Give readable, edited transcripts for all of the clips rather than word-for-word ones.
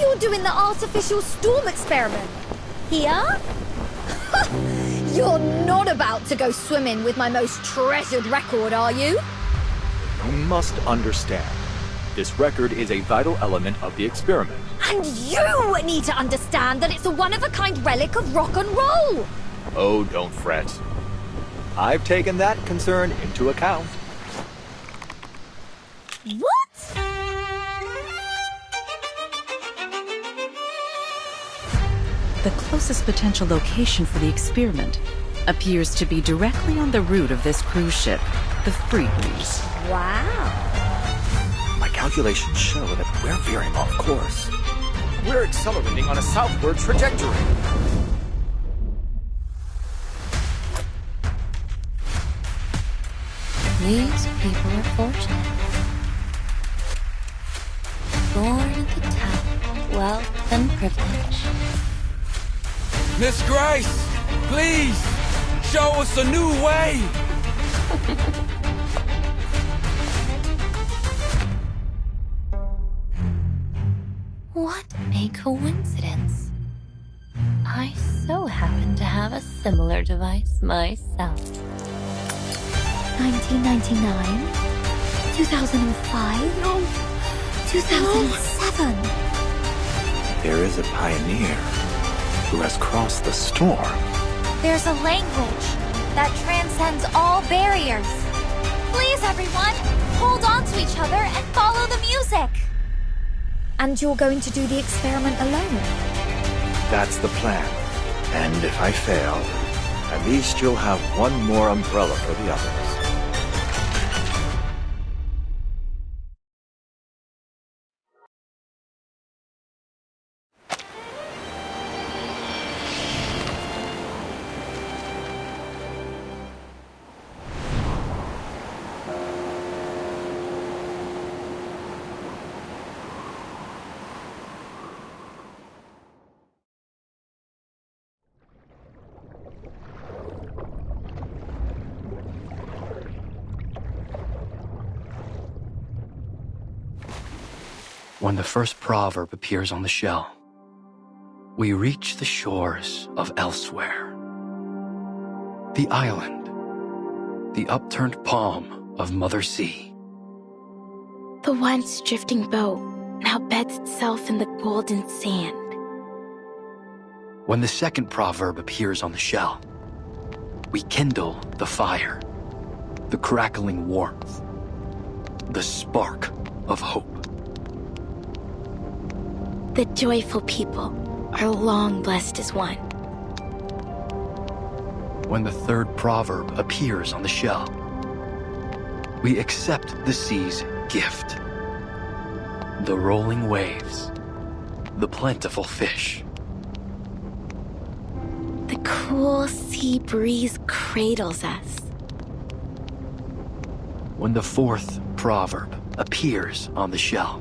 You're doing the artificial storm experiment. Here? You're not about to go swimming with my most treasured record, are you? You must understand. This record is a vital element of the experiment. And you need to understand that it's a one-of-a-kind relic of rock and roll! Oh, don't fret. I've taken that concern into account. What? The closest potential location for the experiment appears to be directly on the route of this cruise ship, the Freebreeze. Wow. My calculations show that we're veering off course. We're accelerating on a southward trajectory. These people are fortunate. Born at the top of wealth and privilege. Miss Grace, please, show us a new way! What a coincidence. I so happen to have a similar device myself. 1999? 2005? No. 2007? There is a pioneer who has crossed the storm. There's a language that transcends all barriers. Please, everyone, hold on to each other and follow the music. And you're going to do the experiment alone? That's the plan. And if I fail, at least you'll have one more umbrella for the others. When the first proverb appears on the shell, we reach the shores of elsewhere. The island, the upturned palm of Mother Sea. The once drifting boat now beds itself in the golden sand. When the second proverb appears on the shell, we kindle the fire, the crackling warmth, the spark of hope. The joyful people are long blessed as one. When the third proverb appears on the shell, we accept the sea's gift. The rolling waves, the plentiful fish. The cool sea breeze cradles us. When the fourth proverb appears on the shell,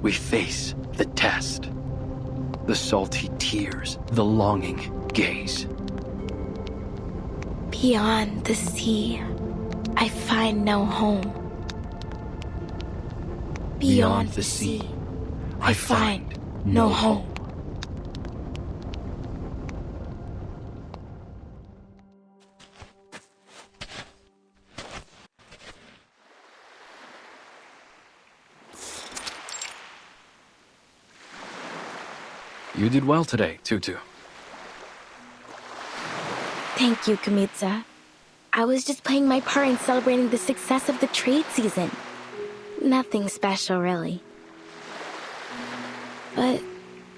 we face the test, the salty tears, the longing gaze. Beyond the sea, I find no home. Beyond the sea, I find no home. You did well today, Tutu. Thank you, Kamitsa. I was just playing my part in celebrating the success of the trade season. Nothing special, really. But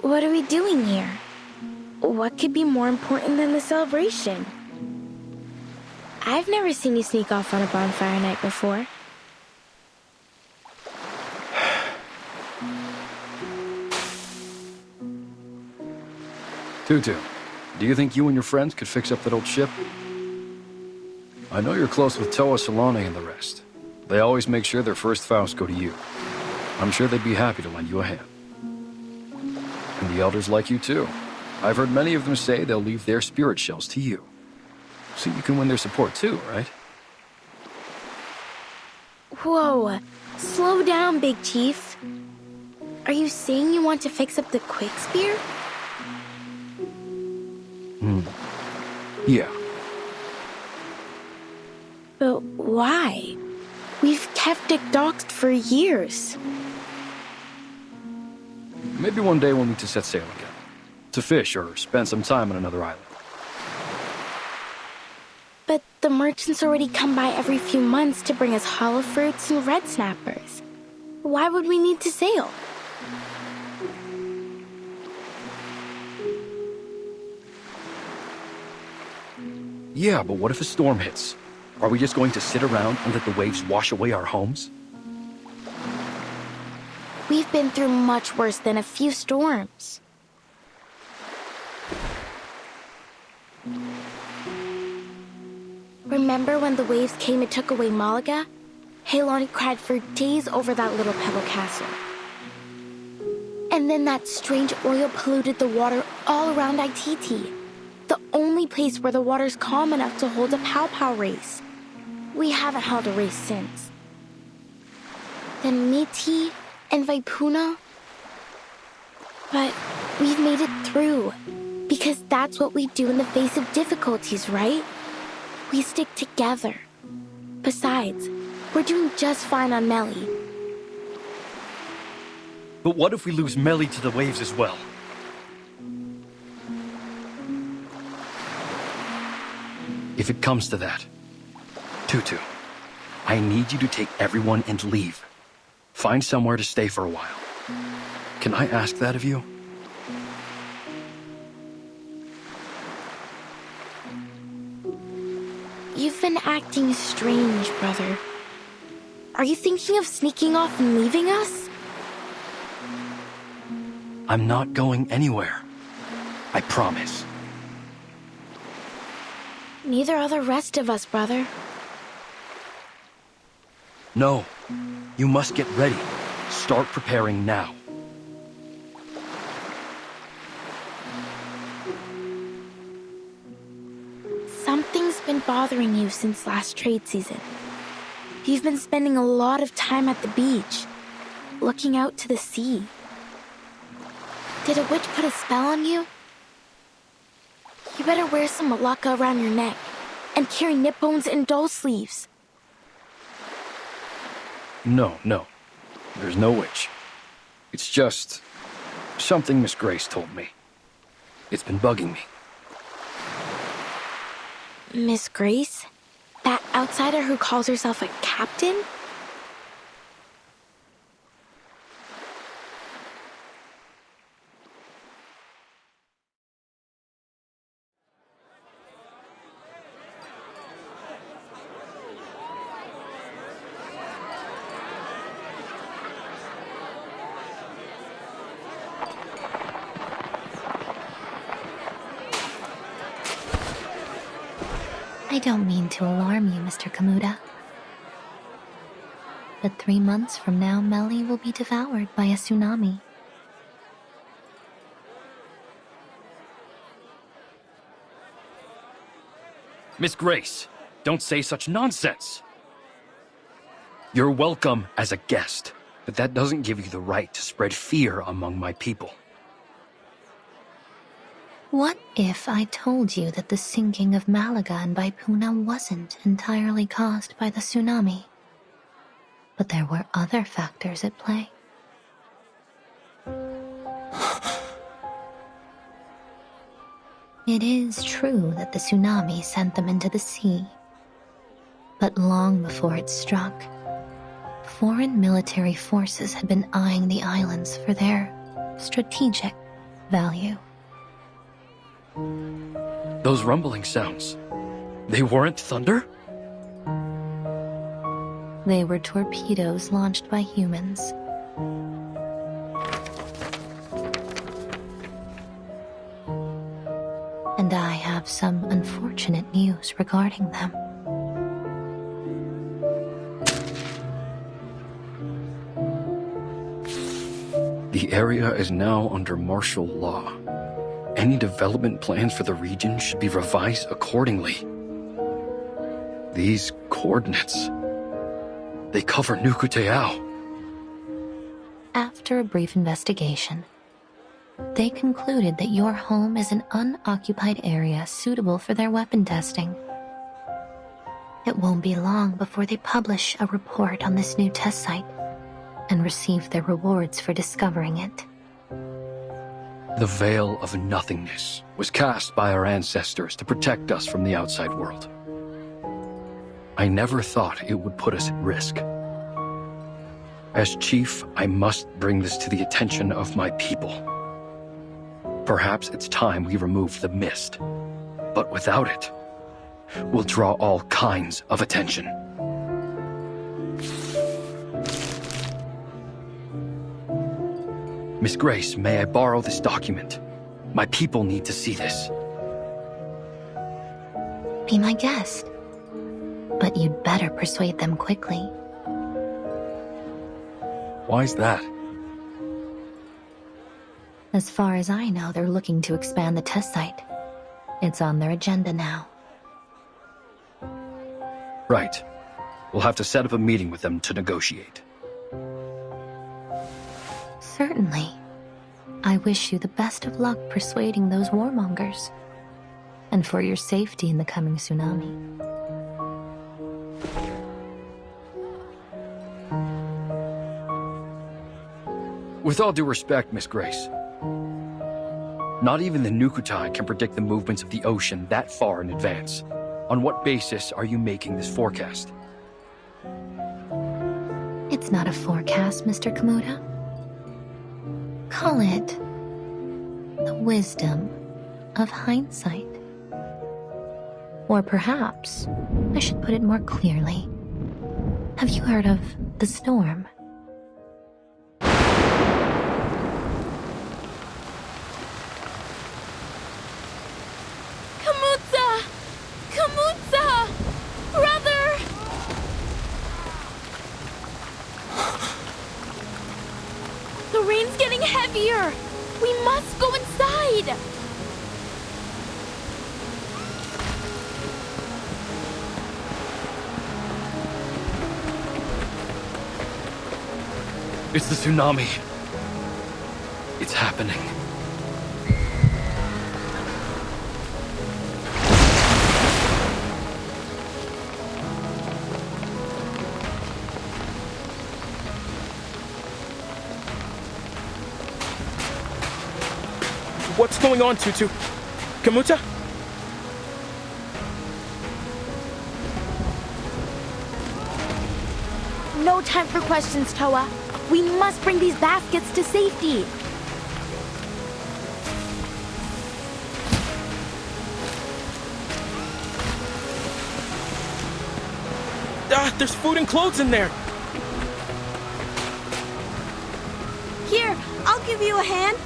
what are we doing here? What could be more important than the celebration? I've never seen you sneak off on a bonfire night before. Tutu, do you think you and your friends could fix up that old ship? I know you're close with Toa, Solane, and the rest. They always make sure their first Faust go to you. I'm sure they'd be happy to lend you a hand. And the elders like you too. I've heard many of them say they'll leave their spirit shells to you. So you can win their support too, right? Whoa, slow down, Big Chief. Are you saying you want to fix up the quick spear? Yeah. But why? We've kept it docked for years. Maybe one day we'll need to set sail again. To fish or spend some time on another island. But the merchants already come by every few months to bring us hollow fruits and red snappers. Why would we need to sail? Yeah, but what if a storm hits? Are we just going to sit around and let the waves wash away our homes? We've been through much worse than a few storms. Remember when the waves came and took away Malaga? Heloni cried for days over that little pebble castle. And then that strange oil polluted the water all around Ititi, the only place where the water's calm enough to hold a pow-pow race. We haven't held a race since. Then Miti and Vaipuna. But we've made it through, because that's what we do in the face of difficulties, right? We stick together. Besides, we're doing just fine on Melly. But what if we lose Melly to the waves as well? If it comes to that, Tutu, I need you to take everyone and leave. Find somewhere to stay for a while. Can I ask that of you? You've been acting strange, brother. Are you thinking of sneaking off and leaving us? I'm not going anywhere. I promise. Neither are the rest of us, brother. No. You must get ready. Start preparing now. Something's been bothering you since last trade season. You've been spending a lot of time at the beach, looking out to the sea. Did a witch put a spell on you? You better wear some malacca around your neck and carry nippones and doll sleeves. No. There's no witch. It's just something Miss Grace told me. It's been bugging me. Miss Grace? That outsider who calls herself a captain? I don't mean to alarm you, Mr. Kamuda. But 3 months from now, Melly will be devoured by a tsunami. Miss Grace, don't say such nonsense. You're welcome as a guest, but that doesn't give you the right to spread fear among my people. What if I told you that the sinking of Malaga and Vaipuna wasn't entirely caused by the tsunami, but there were other factors at play? It is true that the tsunami sent them into the sea, but long before it struck, foreign military forces had been eyeing the islands for their strategic value. Those rumbling sounds, they weren't thunder? They were torpedoes launched by humans. And I have some unfortunate news regarding them. The area is now under martial law. Any development plans for the region should be revised accordingly. These coordinates, they cover Nukuteao. After a brief investigation, they concluded that your home is an unoccupied area suitable for their weapon testing. It won't be long before they publish a report on this new test site and receive their rewards for discovering it. The veil of nothingness was cast by our ancestors to protect us from the outside world. I never thought it would put us at risk. As chief, I must bring this to the attention of my people. Perhaps it's time we remove the mist, but without it, we'll draw all kinds of attention. Miss Grace, may I borrow this document? My people need to see this. Be my guest. But you'd better persuade them quickly. Why's that? As far as I know, they're looking to expand the test site. It's on their agenda now. Right. We'll have to set up a meeting with them to negotiate. Certainly. I wish you the best of luck persuading those warmongers. And for your safety in the coming tsunami. With all due respect, Miss Grace, not even the Nukutai can predict the movements of the ocean that far in advance. On what basis are you making this forecast? It's not a forecast, Mr. Kamuta. Call it the wisdom of hindsight. Or perhaps I should put it more clearly. Have you heard of the storm? Heavier! We must go inside! It's the tsunami. It's happening. What's going on, Tutu? Kamuta? No time for questions, Toa. We must bring these baskets to safety. There's food and clothes in there. Here, I'll give you a hand.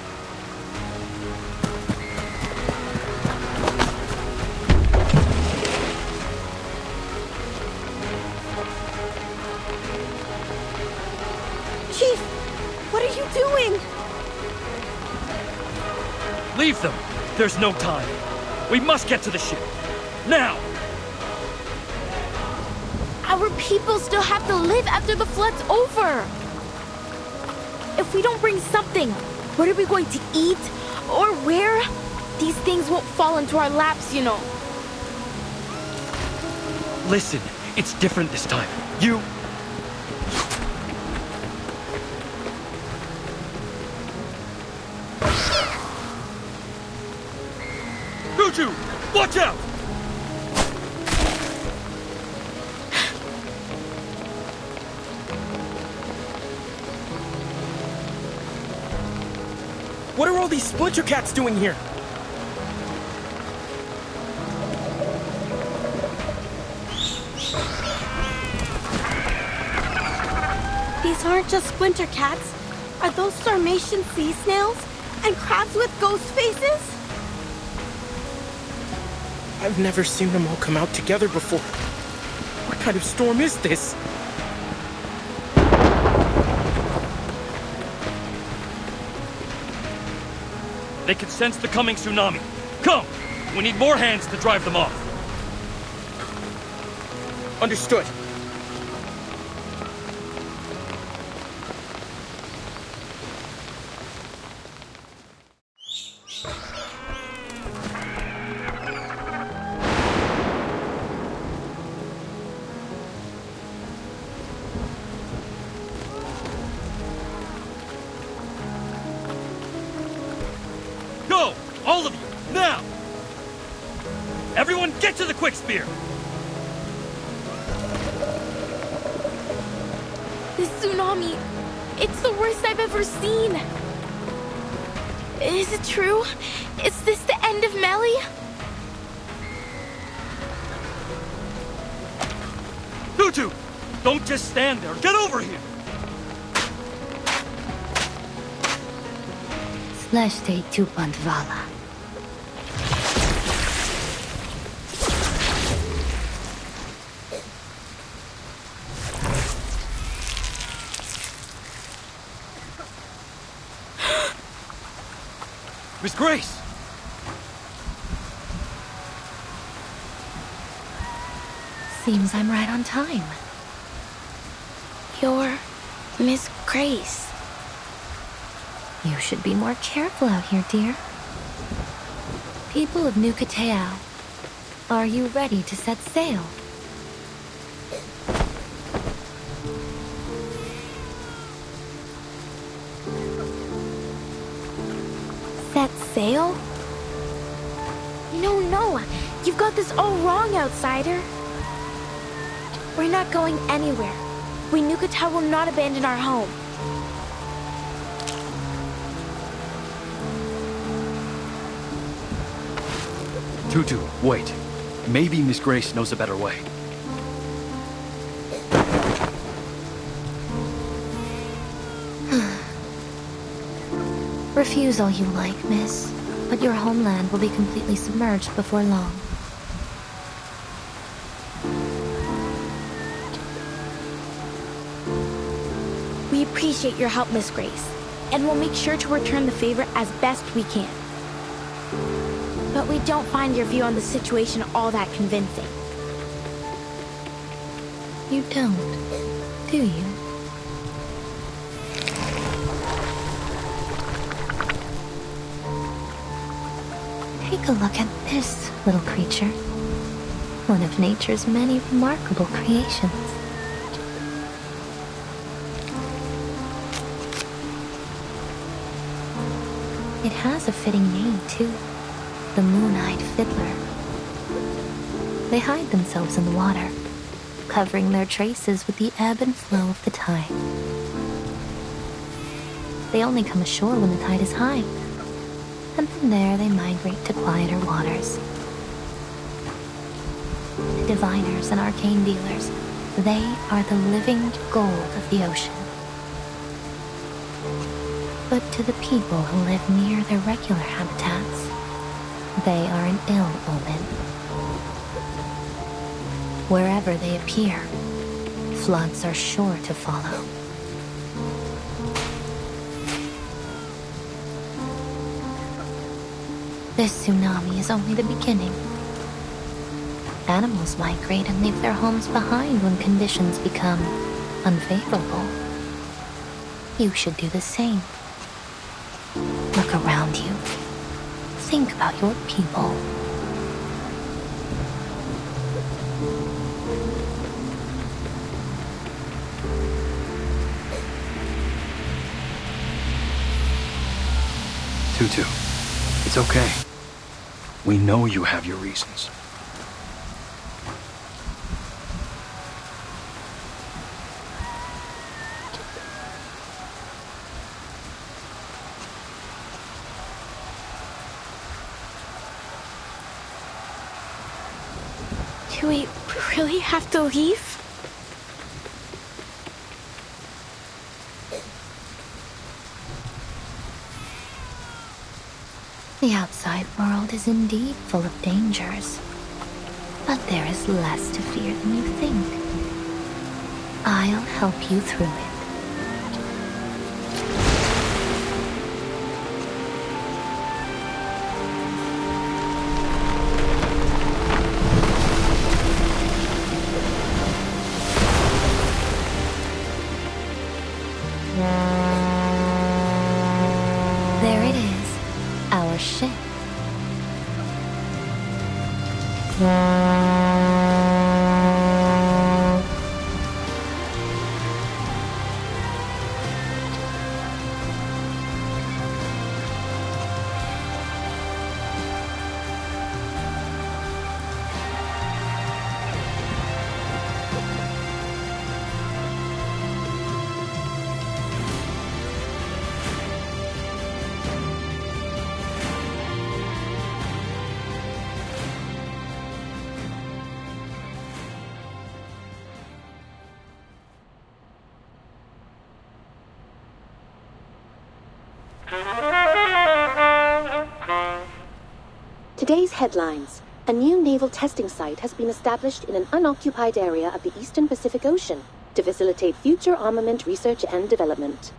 Chief, what are you doing? Leave them. There's no time. We must get to the ship. Now! Our people still have to live after the flood's over. If we don't bring something, what are we going to eat? Or where? These things won't fall into our laps, you know. Listen, it's different this time. You... Tutu! Watch out! What are all these splinter cats doing here? These aren't just splinter cats. Are those Sarmatian sea snails? And crabs with ghost faces? I've never seen them all come out together before. What kind of storm is this? They can sense the coming tsunami. Come! We need more hands to drive them off. Understood. quick spear! This tsunami, it's the worst I've ever seen. Is it true? Is this the end of Melly? Tutu! Don't just stand there. Get over here! Slashte 2.vala. Miss Grace! Seems I'm right on time. You're Miss Grace. You should be more careful out here, dear. People of New Kateao, are you ready to set sail? Set sail? No, you've got this all wrong, outsider. We're not going anywhere. We New Kateao will not abandon our home. Tutu, wait. Maybe Miss Grace knows a better way. Refuse all you like, miss, but your homeland will be completely submerged before long. We appreciate your help, Miss Grace, and we'll make sure to return the favor as best we can. But we don't find your view on the situation all that convincing. You don't, do you? Take a look at this little creature. One of nature's many remarkable creations. It has a fitting name, too. The Moon-Eyed Fiddler. They hide themselves in the water, covering their traces with the ebb and flow of the tide. They only come ashore when the tide is high, and from there they migrate to quieter waters. The diviners and arcane dealers, they are the living gold of the ocean. But to the people who live near their regular habitats, they are an ill omen. Wherever they appear, floods are sure to follow. This tsunami is only the beginning. Animals migrate and leave their homes behind when conditions become unfavorable. You should do the same. Look around you. Think about your people. Tutu, it's okay. We know you have your reasons. Do we really have to leave? The outside world is indeed full of dangers, but there is less to fear than you think. I'll help you through it. There it is, our ship. Today's headlines. A new naval testing site has been established in an unoccupied area of the Eastern Pacific Ocean to facilitate future armament research and development.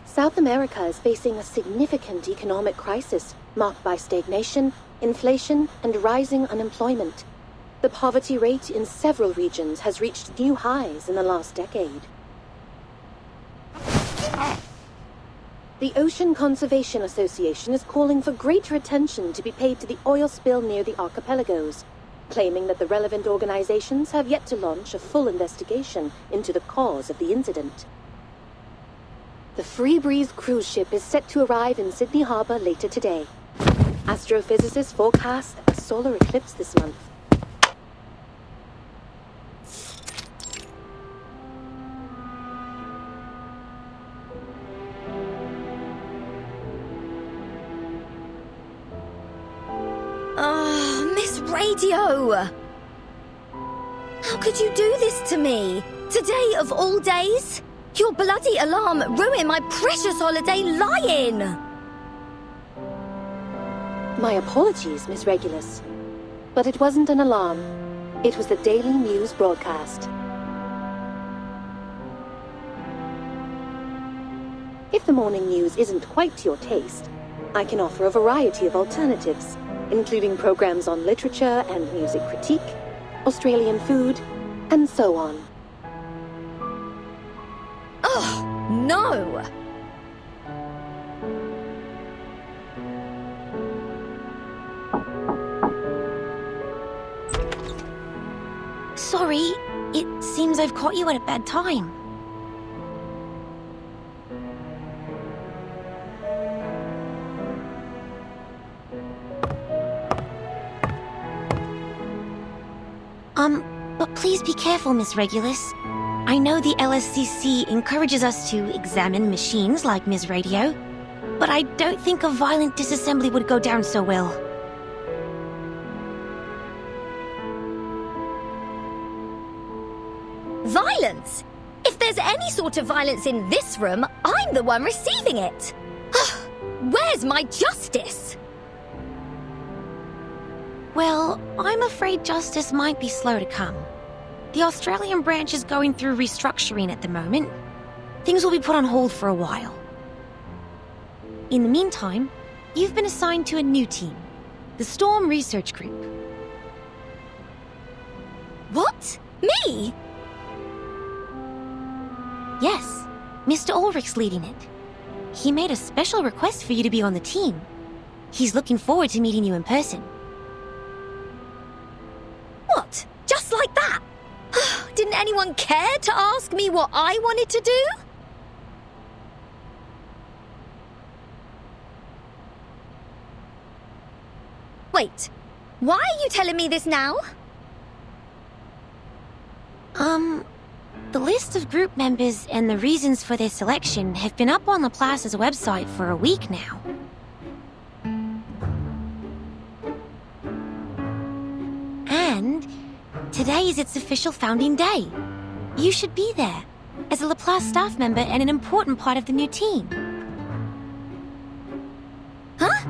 South America is facing a significant economic crisis marked by stagnation, inflation, and rising unemployment. The poverty rate in several regions has reached new highs in the last decade. The Ocean Conservation Association is calling for greater attention to be paid to the oil spill near the archipelagos, claiming that the relevant organizations have yet to launch a full investigation into the cause of the incident. The Free Breeze cruise ship is set to arrive in Sydney Harbour later today. Astrophysicists forecast a solar eclipse this month. Miss Radio! How could you do this to me? Today of all days? Your bloody alarm ruined my precious holiday lying! My apologies, Miss Regulus. But it wasn't an alarm. It was the daily news broadcast. If the morning news isn't quite to your taste, I can offer a variety of alternatives, including programs on literature and music critique, Australian food, and so on. Oh, no! Sorry, it seems I've caught you at a bad time. But please be careful, Miss Regulus. I know the LSCC encourages us to examine machines like Ms. Radio, but I don't think a violent disassembly would go down so well. Violence? If there's any sort of violence in this room, I'm the one receiving it. Where's my justice? Well, I'm afraid justice might be slow to come. The Australian branch is going through restructuring at the moment. Things will be put on hold for a while. In the meantime, you've been assigned to a new team, the Storm Research Group. What? Me? Yes, Mr. Ulrich's leading it. He made a special request for you to be on the team. He's looking forward to meeting you in person. What? Just like that? Didn't anyone care to ask me what I wanted to do? Wait, why are you telling me this now? The list of group members and the reasons for their selection have been up on Laplace's website for a week now. And today is its official founding day. You should be there, as a Laplace staff member and an important part of the new team. Huh?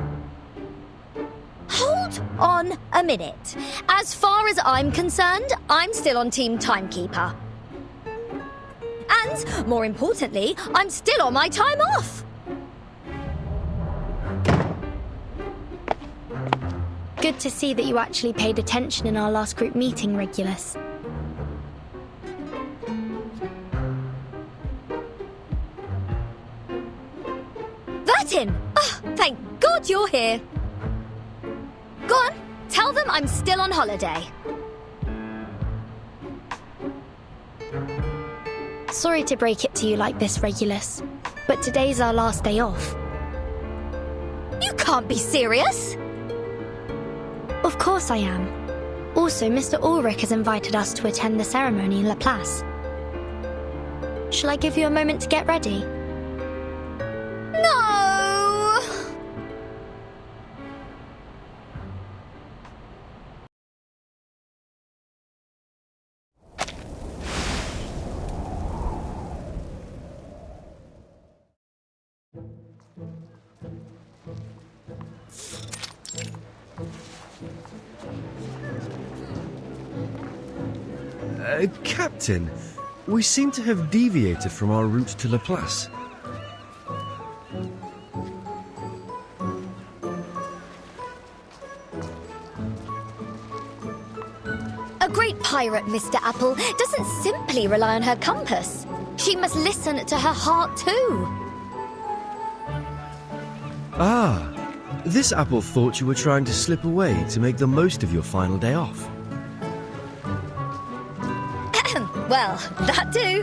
Hold on a minute. As far as I'm concerned, I'm still on Team Timekeeper. And, more importantly, I'm still on my time off. Good to see that you actually paid attention in our last group meeting, Regulus. Vertin! Oh, thank God you're here. Go on, tell them I'm still on holiday. Sorry to break it to you like this, Regulus, but today's our last day off. You can't be serious! Of course I am. Also, Mr. Ulrich has invited us to attend the ceremony in Laplace. Shall I give you a moment to get ready? Captain, we seem to have deviated from our route to Laplace. A great pirate, Mr. Apple, doesn't simply rely on her compass. She must listen to her heart too. Ah, this apple thought you were trying to slip away to make the most of your final day off. Well, that do.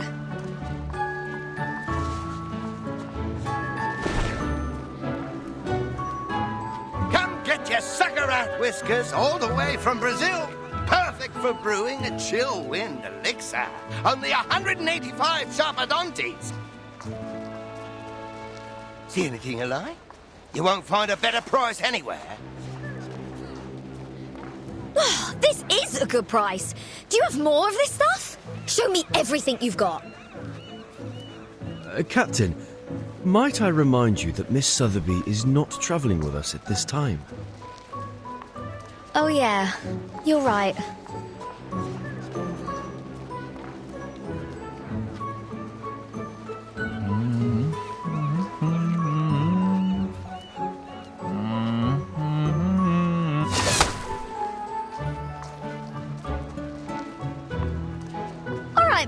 Come get your sucker rat whiskers all the way from Brazil. Perfect for brewing a chill wind elixir. Only 185 sharpadontes. See anything alike? You won't find a better price anywhere. This is a good price. Do you have more of this stuff? Show me everything you've got. Captain, might I remind you that Miss Sotheby is not travelling with us at this time? Oh yeah, you're right.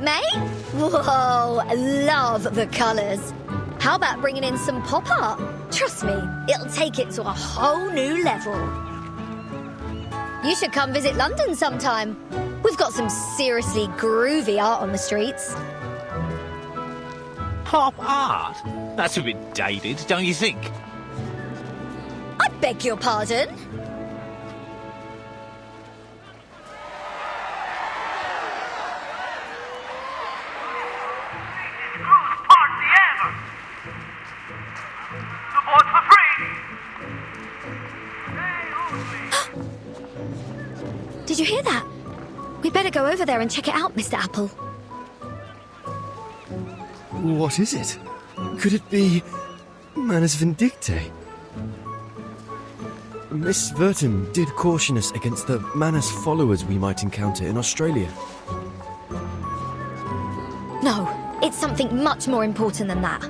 Mate? Whoa, love the colours. How about bringing in some pop art? Trust me, it'll take it to a whole new level. You should come visit London sometime. We've got some seriously groovy art on the streets. Pop art? That's a bit dated, don't you think? I beg your pardon? Did you hear that? We better go over there and check it out, Mr. Apple. What is it? Could it be Manus Vindictae? Miss Vertum did caution us against the Manus followers we might encounter in Australia. No, it's something much more important than that.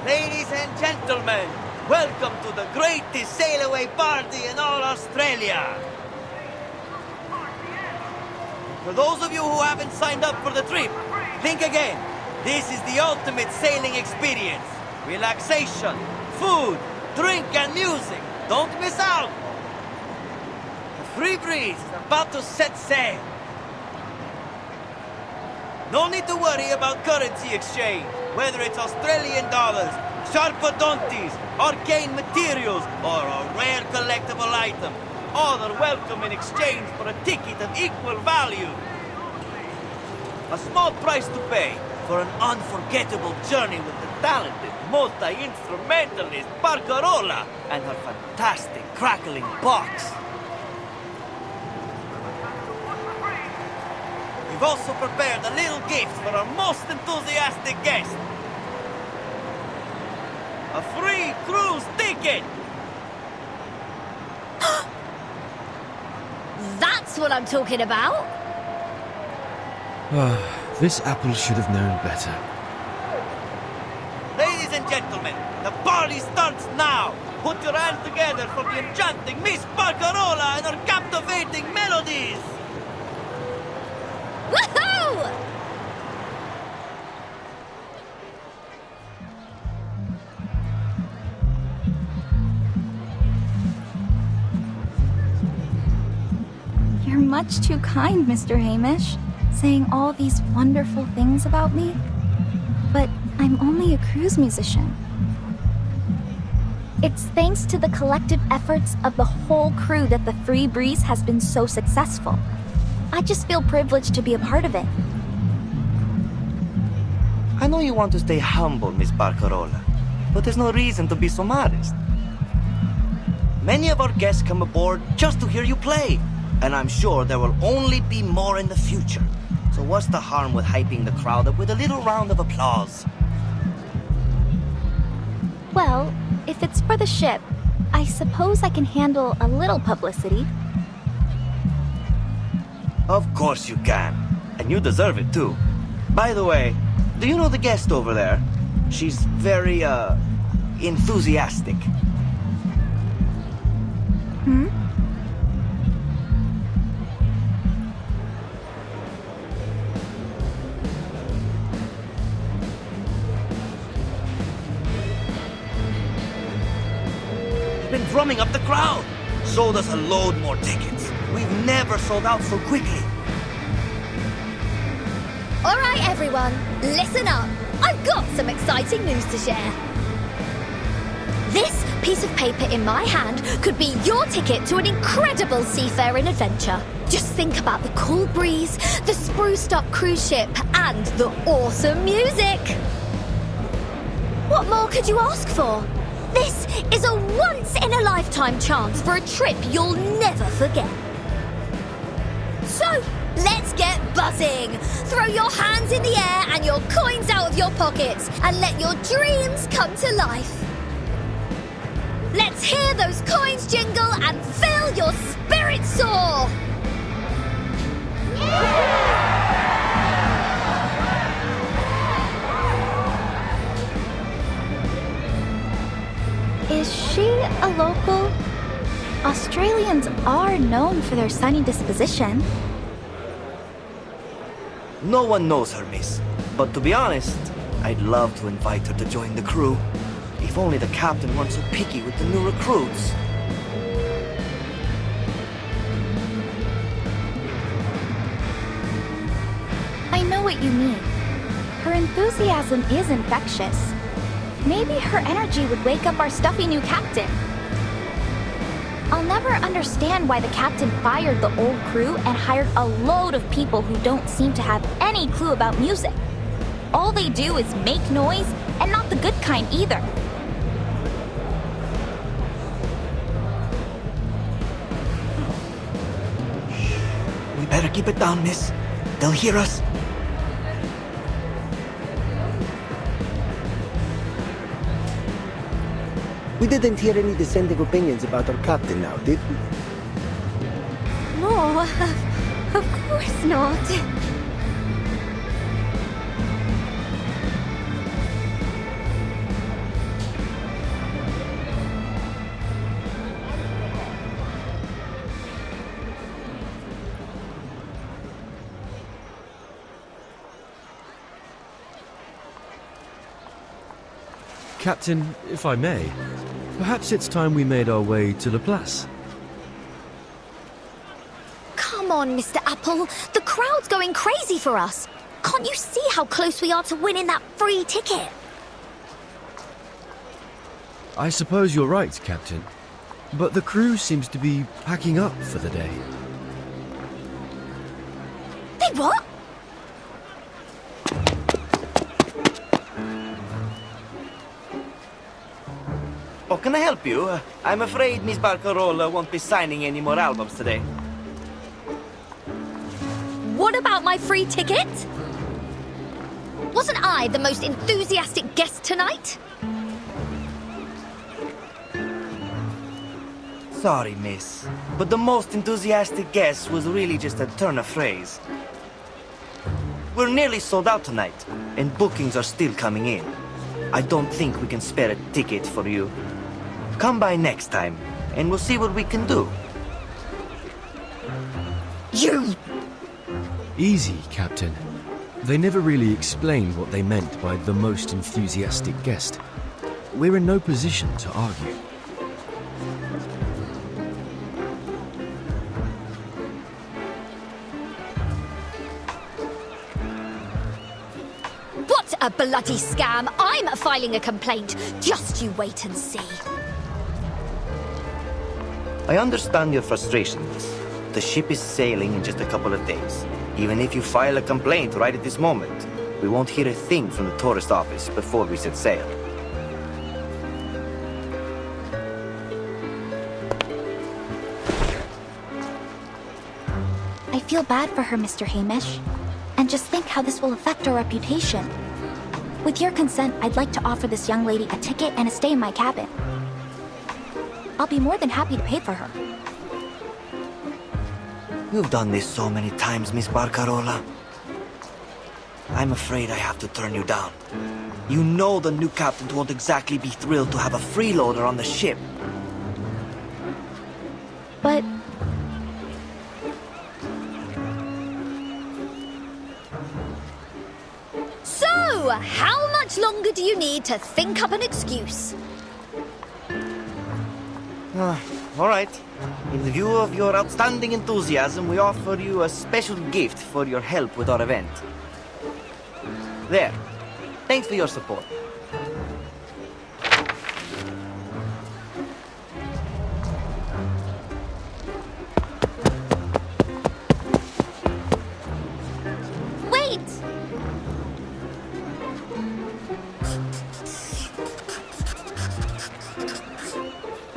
Ladies and gentlemen, welcome to the greatest sail-away party in all Australia. For those of you who haven't signed up for the trip, think again. This is the ultimate sailing experience. Relaxation, food, drink and music. Don't miss out. The Free Breeze is about to set sail. No need to worry about currency exchange, whether it's Australian dollars, sharpadontes, arcane materials, or a rare collectible item. All are welcome in exchange for a ticket of equal value. A small price to pay for an unforgettable journey with the talented multi-instrumentalist Barcarola and her fantastic crackling box. We've also prepared a little gift for our most enthusiastic guest. A free cruise ticket! That's what I'm talking about! This apple should have known better. Ladies and gentlemen, the party starts now! Put your hands together for the enchanting Miss Barcarola and her captivating melodies! Woohoo! You're much too kind, Mr. Hamish, saying all these wonderful things about me. But I'm only a cruise musician. It's thanks to the collective efforts of the whole crew that the Free Breeze has been so successful. I just feel privileged to be a part of it. I know you want to stay humble, Miss Barcarola, but there's no reason to be so modest. Many of our guests come aboard just to hear you play, and I'm sure there will only be more in the future. So what's the harm with hyping the crowd up with a little round of applause? Well, if it's for the ship, I suppose I can handle a little publicity. Of course you can, and you deserve it too. By the way, do you know the guest over there? She's very, enthusiastic. Hmm? Been drumming up the crowd. Sold us a load more tickets. We've never sold out so quickly. All right, everyone, listen up. I've got some exciting news to share. This piece of paper in my hand could be your ticket to an incredible seafaring adventure. Just think about the cool breeze, the spruced-up cruise ship, and the awesome music. What more could you ask for? This is a once-in-a-lifetime chance for a trip you'll never forget. So, let's get buzzing! Throw your hands in the air and your coins out of your pockets and let your dreams come to life. Let's hear those coins jingle and fill your spirit soar! Is she a local? Australians are known for their sunny disposition. No one knows her, miss. But to be honest, I'd love to invite her to join the crew. If only the captain weren't so picky with the new recruits. I know what you mean. Her enthusiasm is infectious. Maybe her energy would wake up our stuffy new captain. I'll never understand why the captain fired the old crew and hired a load of people who don't seem to have any clue about music. All they do is make noise, and not the good kind either. We better keep it down, miss. They'll hear us. We didn't hear any dissenting opinions about our captain now, did we? No, of course not. Captain, if I may, perhaps it's time we made our way to La Place. Come on, Mr. Apple. The crowd's going crazy for us. Can't you see how close we are to winning that free ticket? I suppose you're right, Captain. But the crew seems to be packing up for the day. They what? Oh, can I help you? I'm afraid Miss Barcarola won't be signing any more albums today. What about my free ticket? Wasn't I the most enthusiastic guest tonight? Sorry, miss. But the most enthusiastic guest was really just a turn of phrase. We're nearly sold out tonight, and bookings are still coming in. I don't think we can spare a ticket for you. Come by next time, and we'll see what we can do. You! Easy, Captain. They never really explained what they meant by the most enthusiastic guest. We're in no position to argue. What a bloody scam! I'm filing a complaint. Just you wait and see. I understand your frustrations. The ship is sailing in just a couple of days. Even if you file a complaint right at this moment, we won't hear a thing from the tourist office before we set sail. I feel bad for her, Mr. Hamish. And just think how this will affect our reputation. With your consent, I'd like to offer this young lady a ticket and a stay in my cabin. I'll be more than happy to pay for her. You've done this so many times, Miss Barcarola. I'm afraid I have to turn you down. You know the new captain won't exactly be thrilled to have a freeloader on the ship. But... So, how much longer do you need to think up an excuse? All right. In view of your outstanding enthusiasm, we offer you a special gift for your help with our event. There. Thanks for your support. Wait!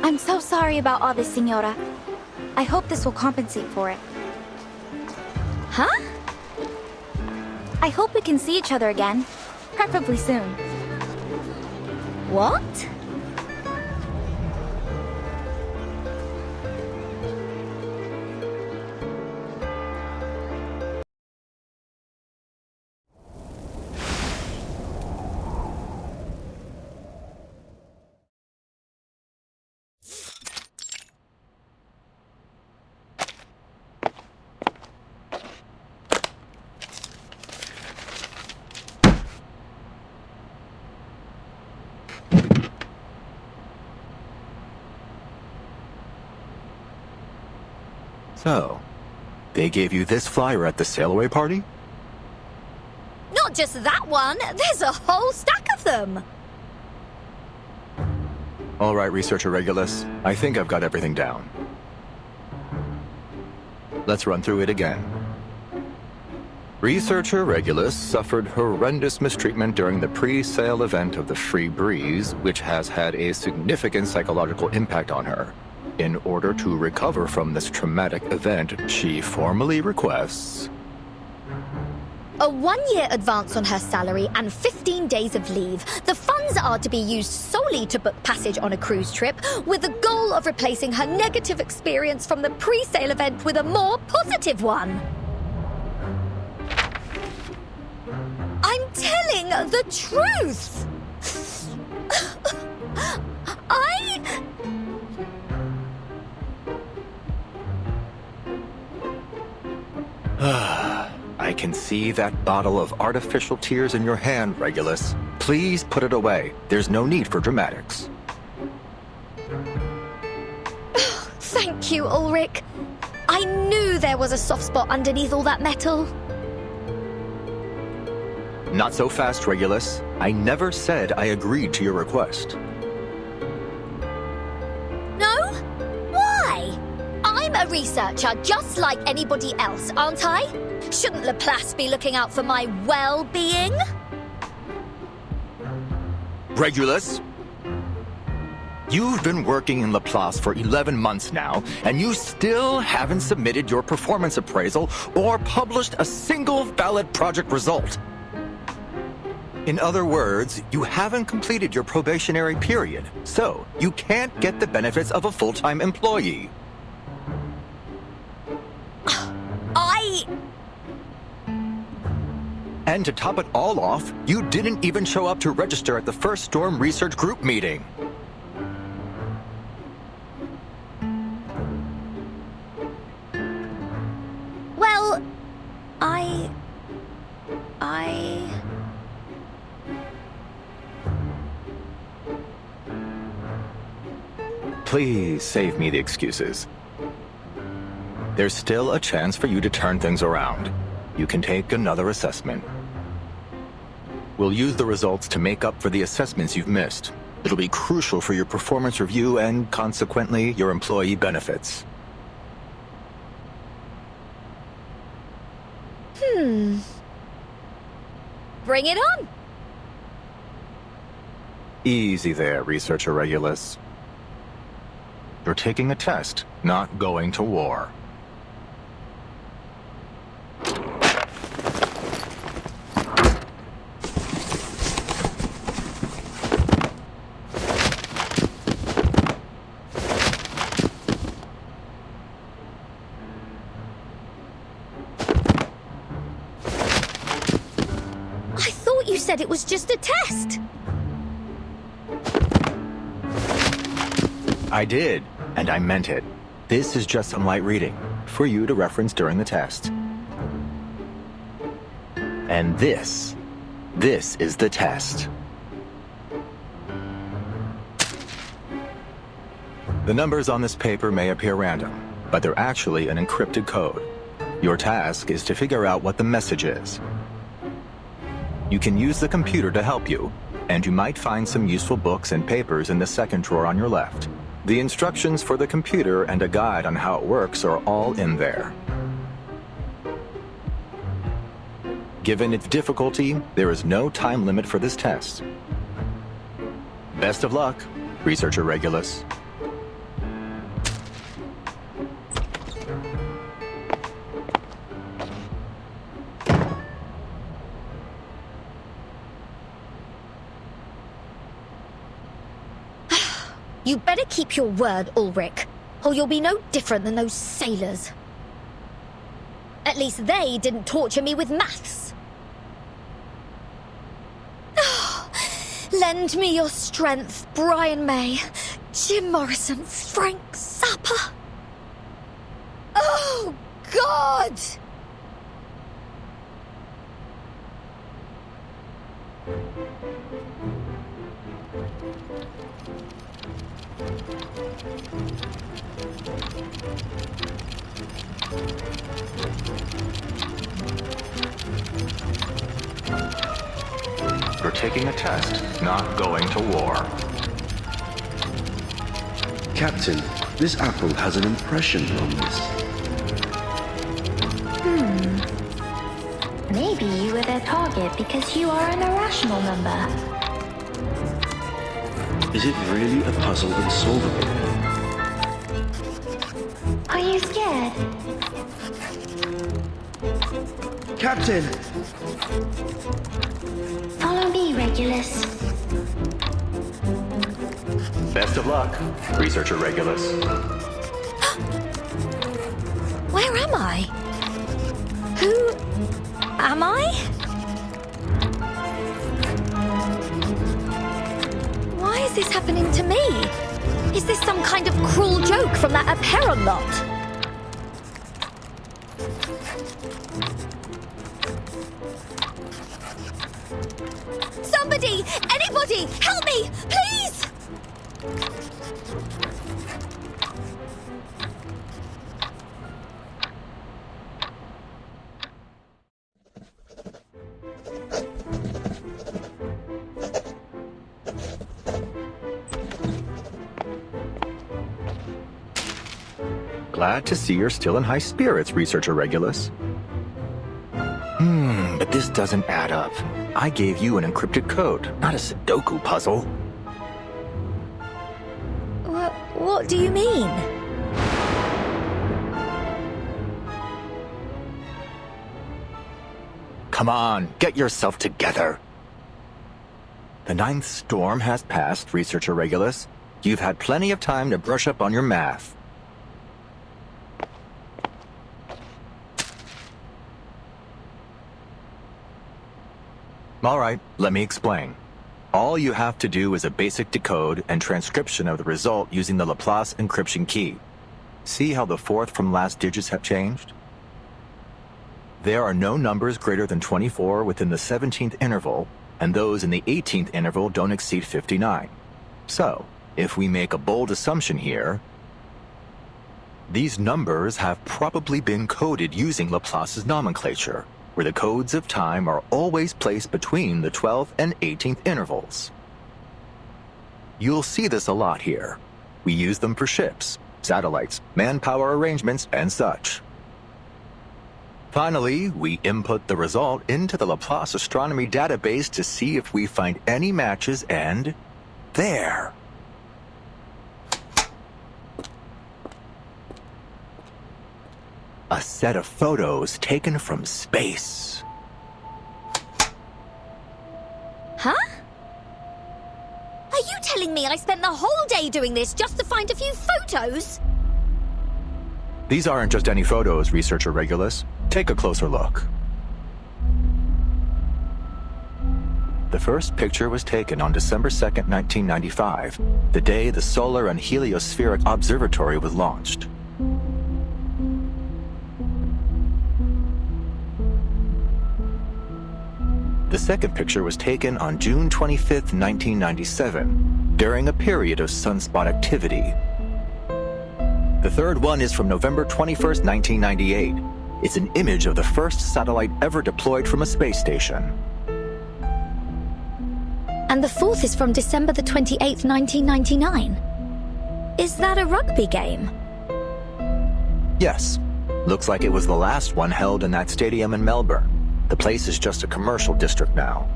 I'm so sorry about all this, Senora. I hope this will compensate for it. Huh? I hope we can see each other again. Preferably soon. What? So, they gave you this flyer at the sail-away party? Not just that one. There's a whole stack of them. All right, Researcher Regulus. I think I've got everything down. Let's run through it again. Researcher Regulus suffered horrendous mistreatment during the pre-sale event of the Free Breeze, which has had a significant psychological impact on her. In order to recover from this traumatic event, she formally requests a 1-year advance on her salary and 15 days of leave. The funds are to be used solely to book passage on a cruise trip, with the goal of replacing her negative experience from the pre-sale event with a more positive one. I'm telling the truth! I can see that bottle of artificial tears in your hand, Regulus. Please put it away. There's no need for dramatics. Thank you, Ulrich. I knew there was a soft spot underneath all that metal. Not so fast, Regulus. I never said I agreed to your request. No? Why? I'm a researcher just like anybody else, aren't I? Shouldn't Laplace be looking out for my well-being? Regulus? You've been working in Laplace for 11 months now, and you still haven't submitted your performance appraisal or published a single valid project result. In other words, you haven't completed your probationary period, so you can't get the benefits of a full-time employee. And to top it all off, you didn't even show up to register at the first Storm Research Group meeting. Please save me the excuses. There's still a chance for you to turn things around. You can take another assessment. We'll use the results to make up for the assessments you've missed. It'll be crucial for your performance review and, consequently, your employee benefits. Bring it on! Easy there, Researcher Regulus. You're taking a test, not going to war. You said it was just a test! I did, and I meant it. This is just some light reading, for you to reference during the test. And this is the test. The numbers on this paper may appear random, but they're actually an encrypted code. Your task is to figure out what the message is. You can use the computer to help you, and you might find some useful books and papers in the second drawer on your left. The instructions for the computer and a guide on how it works are all in there. Given its difficulty, there is no time limit for this test. Best of luck, Researcher Regulus. You better keep your word, Ulrich, or you'll be no different than those sailors. At least they didn't torture me with maths. Lend me your strength, Brian May, Jim Morrison, Frank Zappa. Oh, God! You're taking a test, not going to war. Captain, this apple has an impression on this. Maybe you were their target because you are an irrational member. Is it really a puzzle unsolvable? Are you scared? Captain! Follow me, Regulus. Best of luck, Researcher Regulus. Where am I? Who am I? Why is this happening to me? Is this some kind of cruel joke from that Aperon lot? Somebody! Anybody! Help me! Please! Glad to see you're still in high spirits, Researcher Regulus. But this doesn't add up. I gave you an encrypted code, not a Sudoku puzzle. What do you mean? Come on, get yourself together. The 9th storm has passed, Researcher Regulus. You've had plenty of time to brush up on your math. All right, let me explain. All you have to do is a basic decode and transcription of the result using the Laplace encryption key. See how the 4th from last digits have changed? There are no numbers greater than 24 within the 17th interval, and those in the 18th interval don't exceed 59. So, If we make a bold assumption here, these numbers have probably been coded using Laplace's nomenclature, where the codes of time are always placed between the 12th and 18th intervals. You'll see this a lot here. We use them for ships, satellites, manpower arrangements, and such. Finally, we input the result into the Laplace astronomy database to see if we find any matches, and there. A set of photos taken from space. Huh? Are you telling me I spent the whole day doing this just to find a few photos? These aren't just any photos, researcher Regulus. Take a closer look. The first picture was taken on December 2nd, 1995, the day the Solar and Heliospheric Observatory was launched. The second picture was taken on June 25th, 1997, during a period of sunspot activity. The third one is from November 21st, 1998. It's an image of the first satellite ever deployed from a space station. And the fourth is from December the 28th, 1999. Is that a rugby game? Yes. Looks like it was the last one held in that stadium in Melbourne. The place is just a commercial district now.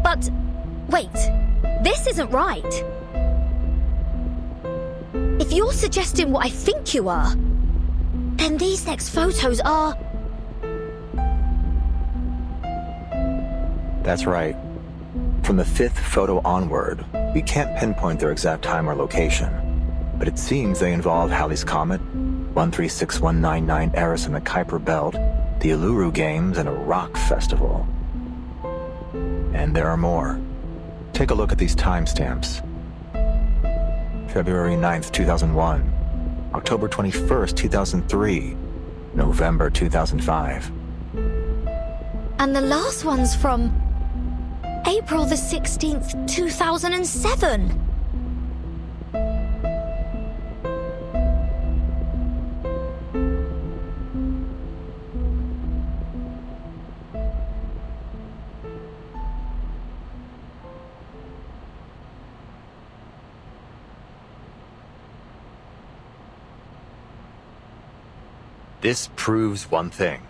But, wait, this isn't right. If you're suggesting what I think you are, then these next photos are... That's right. From the fifth photo onward, we can't pinpoint their exact time or location, but it seems they involve Halley's Comet, 136199 Eris in the Kuiper Belt, the Uluru Games, and a rock festival. And there are more. Take a look at these timestamps. February 9th, 2001, October 21st, 2003, November 2005. And the last one's from April the 16th, 2007. This proves one thing.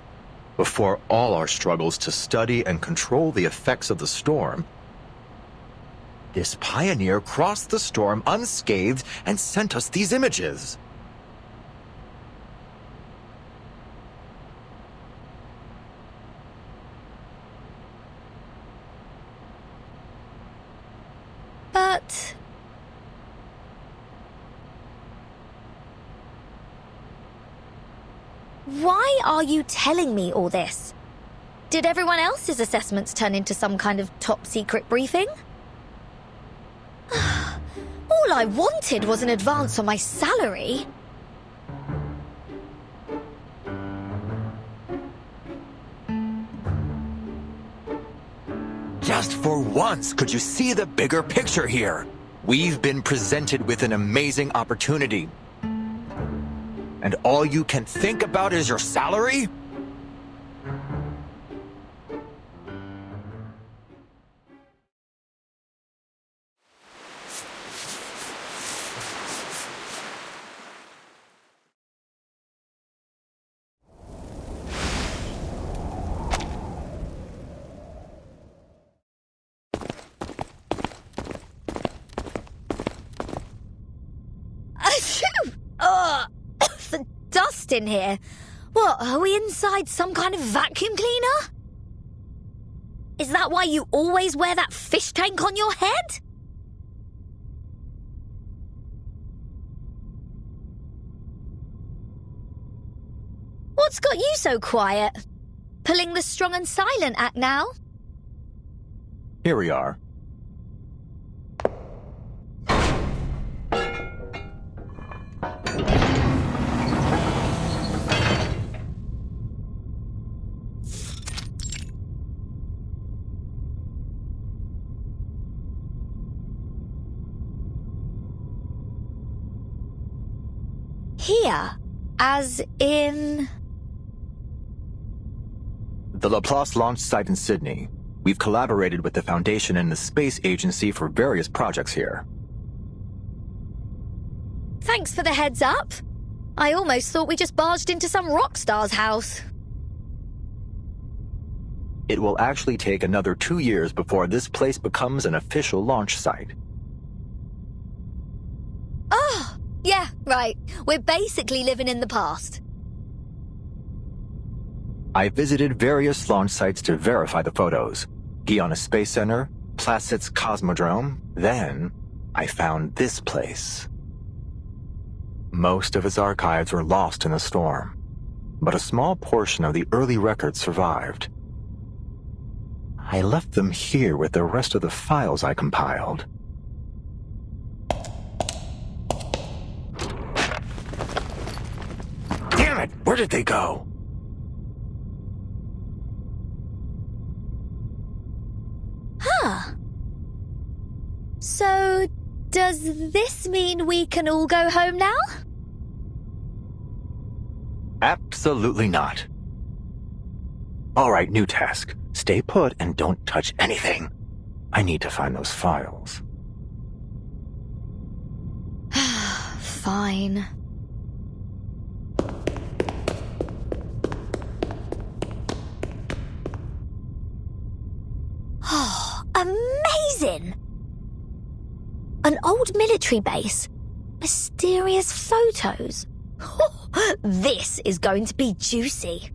Before all our struggles to study and control the effects of the storm, this pioneer crossed the storm unscathed and sent us these images. But... why are you telling me all this? Did everyone else's assessments turn into some kind of top-secret briefing? All I wanted was an advance on my salary. Just for once, could you see the bigger picture here? We've been presented with an amazing opportunity. And all you can think about is your salary? Dust in here. What, are we inside some kind of vacuum cleaner? Is that why you always wear that fish tank on your head? What's got you so quiet? Pulling the strong and silent act now? Here we are. Here? As in... The Laplace launch site in Sydney. We've collaborated with the Foundation and the Space Agency for various projects here. Thanks for the heads up. I almost thought we just barged into some rock star's house. It will actually take another 2 years before this place becomes an official launch site. Oh, yeah, right. We're basically living in the past. I visited various launch sites to verify the photos. Guiana Space Center, Placid's Cosmodrome, then I found this place. Most of its archives were lost in the storm, but a small portion of the early records survived. I left them here with the rest of the files I compiled. Damn it! Where did they go? Huh. So, does this mean we can all go home now? Absolutely not. All right, new task. Stay put and don't touch anything. I need to find those files. Fine. Oh, amazing! An old military base. Mysterious photos. This is going to be juicy.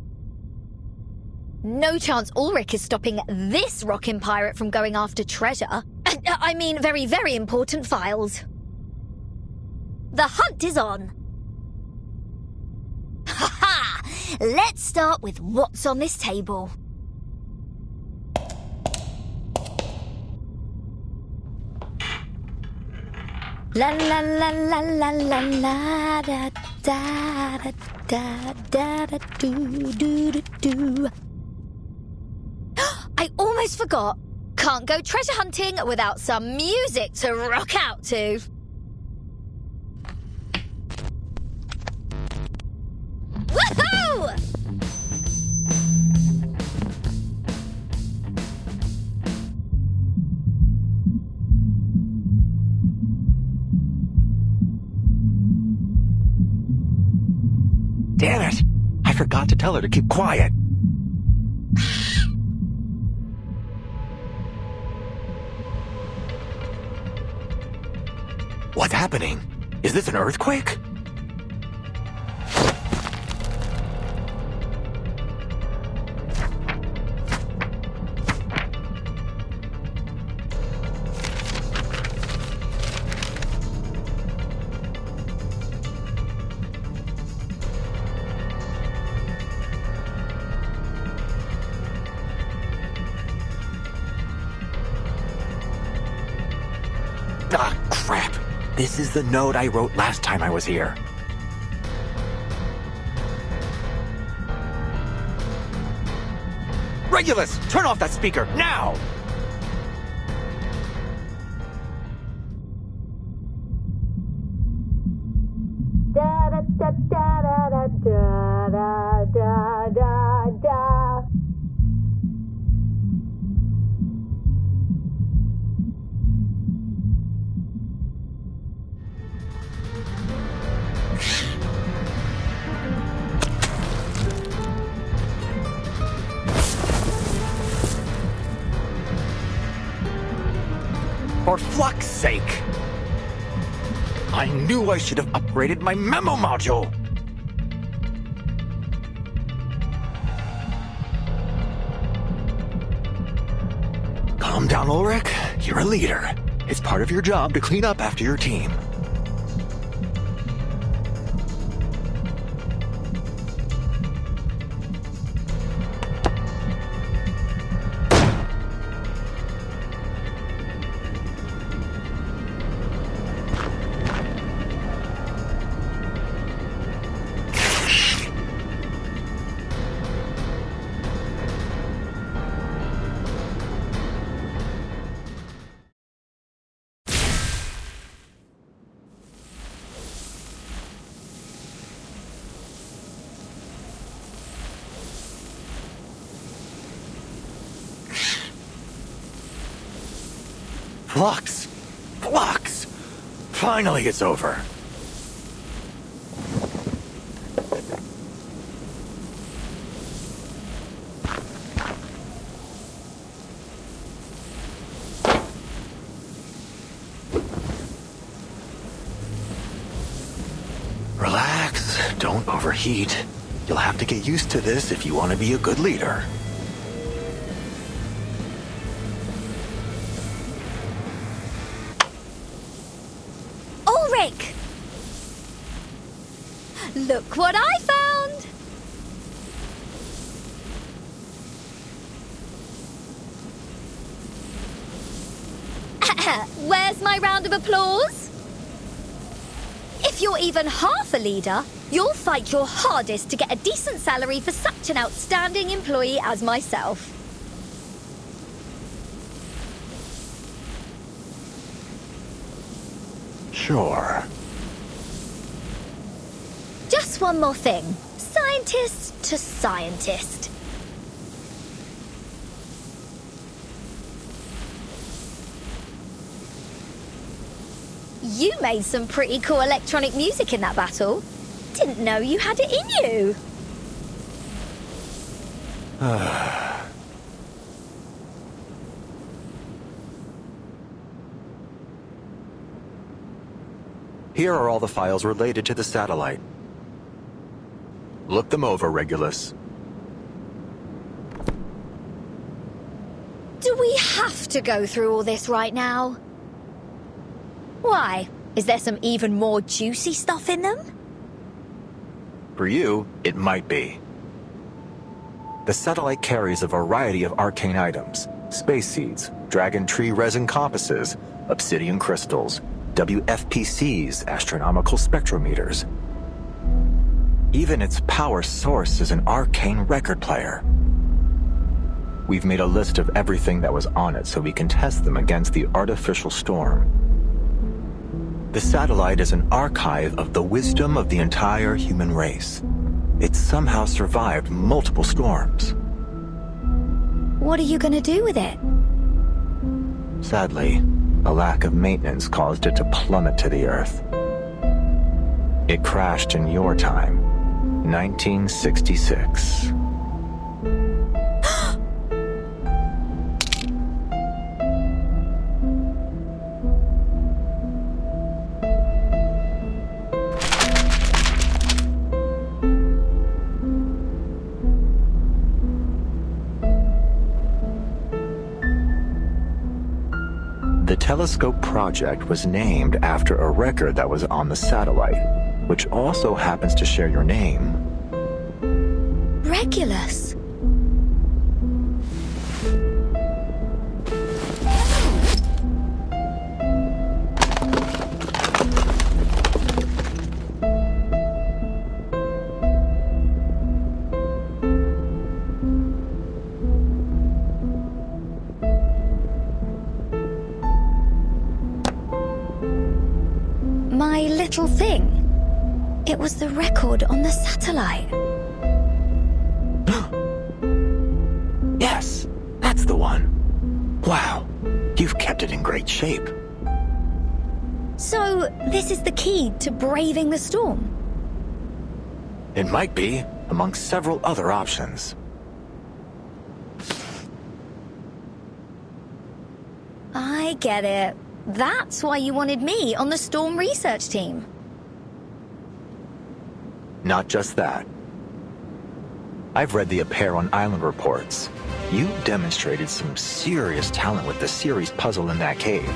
No chance Ulrich is stopping this rockin' pirate from going after treasure. I mean, very, very important files. The hunt is on. Ha ha! Let's start with what's on this table. La la la la la la la da da da da da da do do do do. I almost forgot. Can't go treasure hunting without some music to rock out to. Woohoo! Damn it! I forgot to tell her to keep quiet. What's happening? Is this an earthquake? Ah, crap. This is the note I wrote last time I was here. Regulus, turn off that speaker, now! Da da da da da da da da da. For fuck's sake! I knew I should have upgraded my memo module! Calm down, Ulrich. You're a leader. It's part of your job to clean up after your team. Flux! Flux! Finally it's over. Relax, don't overheat. You'll have to get used to this if you want to be a good leader. Ulrich! Look what I found! Where's my round of applause? If you're even half a leader, you'll fight your hardest to get a decent salary for such an outstanding employee as myself. Sure. Just one more thing. Scientist to scientist. You made some pretty cool electronic music in that battle. Didn't know you had it in you. Here are all the files related to the satellite. Look them over, Regulus. Do we have to go through all this right now? Why? Is there some even more juicy stuff in them? For you, it might be. The satellite carries a variety of arcane items: space seeds, dragon tree resin compasses, obsidian crystals, WFPCs, astronomical spectrometers. Even its power source is an arcane record player. We've made a list of everything that was on it so we can test them against the artificial storm. The satellite is an archive of the wisdom of the entire human race. It somehow survived multiple storms. What are you gonna do with it? Sadly, a lack of maintenance caused it to plummet to the Earth. It crashed in your time, 1966. The telescope project was named after a record that was on the satellite, which also happens to share your name. Regulus. My little thing. It was the record on the satellite. Yes, that's the one. Wow, you've kept it in great shape. So, this is the key to braving the storm? It might be, among several other options. I get it. That's why you wanted me on the storm research team. Not just that. I've read the Appear on Island reports. You demonstrated some serious talent with the series puzzle in that cave.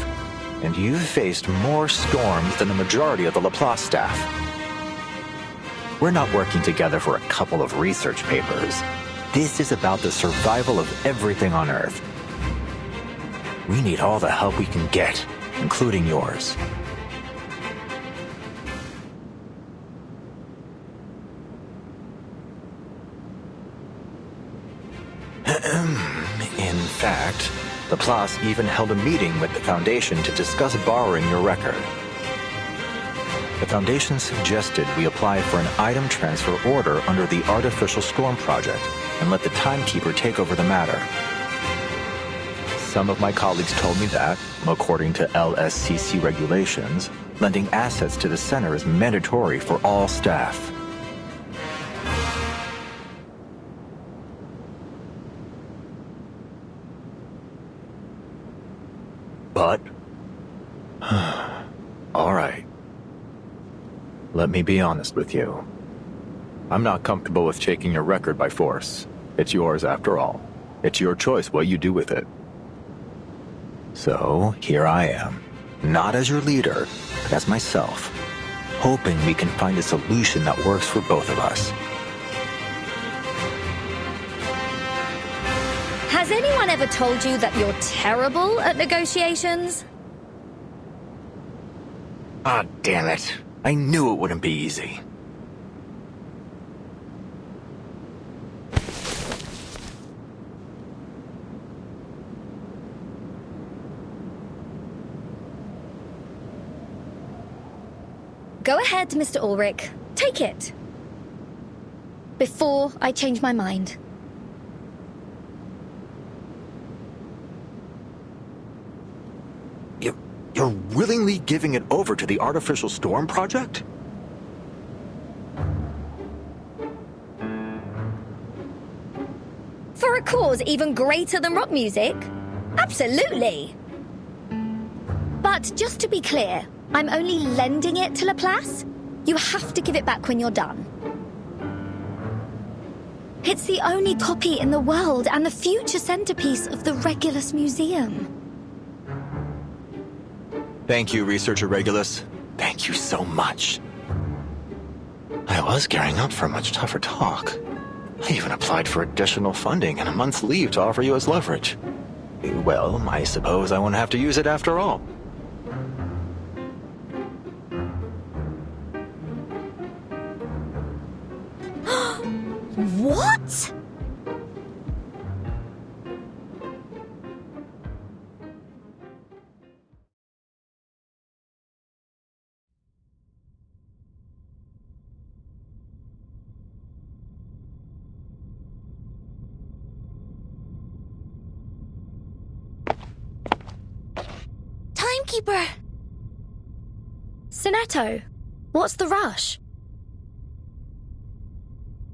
And you've faced more storms than the majority of the Laplace staff. We're not working together for a couple of research papers. This is about the survival of everything on Earth. We need all the help we can get, including yours. In fact, Laplace even held a meeting with the Foundation to discuss borrowing your record. The Foundation suggested we apply for an item transfer order under the Artificial Storm Project and let the Timekeeper take over the matter. some of my colleagues told me that, according to LSCC regulations, lending assets to the center is mandatory for all staff. But... all right. Let me be honest with you. I'm not comfortable with taking your record by force. It's yours after all. It's your choice what you do with it. So, here I am. Not as your leader, but as myself. Hoping we can find a solution that works for both of us. Has anyone ever told you that you're terrible at negotiations? Ah, damn it. I knew it wouldn't be easy. Go ahead, Mr. Ulrich. Take it. Before I change my mind. You're willingly giving it over to the Artificial Storm Project? For a cause even greater than rock music? Absolutely. But just to be clear, I'm only lending it to Laplace. You have to give it back when you're done. It's the only copy in the world and the future centerpiece of the Regulus Museum. Thank you, Researcher Regulus. Thank you so much. I was gearing up for a much tougher talk. I even applied for additional funding and a month's leave to offer you as leverage. Well, I suppose I won't have to use it after all. What? Timekeeper! Sonetto, what's the rush?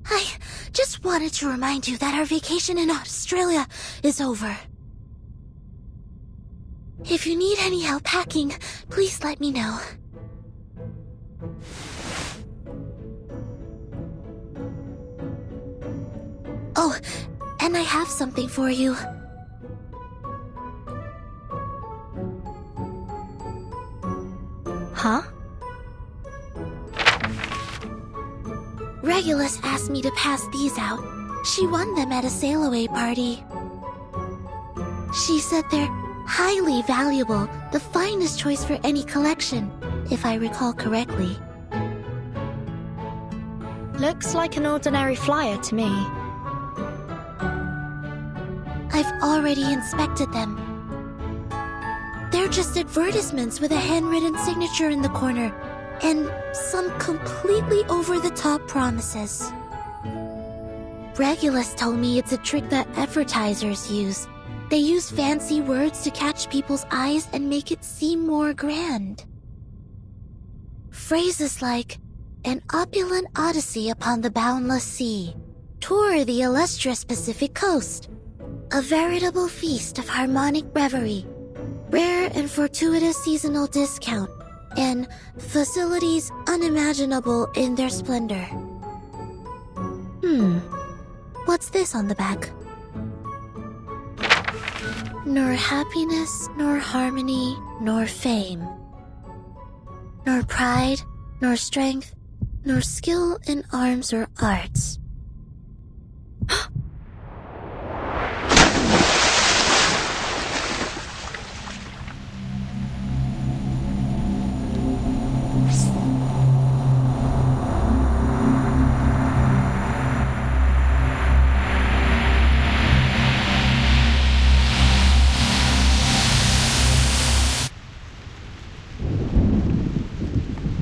I just wanted to remind you that our vacation in Australia is over. If you need any help packing, please let me know. Oh, and I have something for you. Huh? Regulus asked me to pass these out. She won them at a sail-away party. She said they're highly valuable, the finest choice for any collection, if I recall correctly. Looks like an ordinary flyer to me. I've already inspected them. They're just advertisements with a handwritten signature in the corner, and some completely over-the-top promises. Regulus told me it's a trick that advertisers use. They use fancy words to catch people's eyes and make it seem more grand. Phrases like, an opulent odyssey upon the boundless sea, tour the illustrious Pacific coast, a veritable feast of harmonic reverie, rare and fortuitous seasonal discount, and facilities unimaginable in their splendor. What's this on the back? Nor happiness, nor harmony, nor fame. Nor pride, nor strength, nor skill in arms or arts.